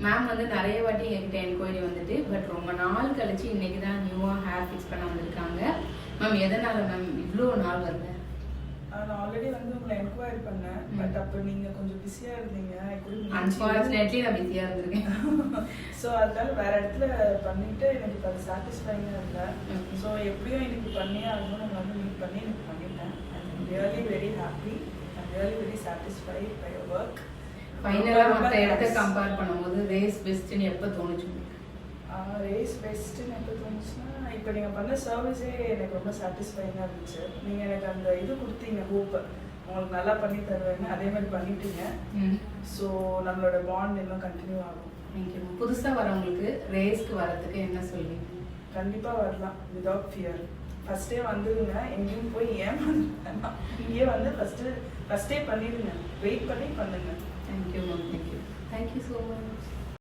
Ma'am வந்து நிறைய வாட்டி என்கிட்ட என்கொயரி வந்துட்டு பட் ரொம்ப நாள் கழிச்சு இன்னைக்கு தான் நியூவாக ஹேர் ஃபிக்ஸ் பண்ண வந்திருக்காங்க. மேம் எதனால மேம் இவ்வளோ நாள் வரல? நான் ஆல்ரெடி வந்து உங்களை என்கொயரி பண்ணேன். பட் அப்போ நீங்கள் கொஞ்சம் பிஸியாக இருந்தீங்க. அன்ஃபார்ச்சுனேட்லி நான் பிஸியாக இருந்திருக்கேன். ஸோ அதனால வேற இடத்துல பண்ணிட்டு எனக்கு அது சாட்டிஸ்ஃபைங்காக இல்லை. ஸோ எப்படியும் இன்னைக்கு பண்ணியே ஆகணும். நம்ம வந்து மீட் பண்ணி எனக்கு பண்ணிட்டேன். I'm really very happy. I'm really very satisfied by your work. ஃபைனலாக மற்ற இடத்த கம்பேர் பண்ணும்போது ரேஸ் பெஸ்ட்டுன்னு எப்போ தோணுச்சு? ரேஸ் பெஸ்ட்டுன்னு எப்போ தோணுச்சுன்னா இப்போ நீங்கள் பண்ண சர்வீஸே எனக்கு ரொம்ப சாட்டிஸ்ஃபைங்காக இருந்துச்சு. நீங்கள் எனக்கு அந்த இது கொடுத்தீங்க ஹோப், உங்களுக்கு நல்லா பண்ணி தருவேன்னு, அதே மாதிரி பண்ணிட்டீங்க. ஸோ நம்மளோட பாண்ட் இன்னும் கண்டினியூ ஆகும். தேங்க்யூ. புதுசாக வரவங்களுக்கு ரேஸ்க்கு வரதுக்கு என்ன சொல்லுவீங்க? கண்டிப்பாக வரலாம் விதவுட் ஃபியர். ஃபஸ்ட்டே வந்துடுங்க, எங்கேயும் போய் ஏமாந்துருக்கேன்னா இங்கேயே வந்து ஃபஸ்ட்டே பண்ணிடுங்க. வெயிட் பண்ணி பண்ணுங்க. Thank you ma'am. Thank you. Thank you so much.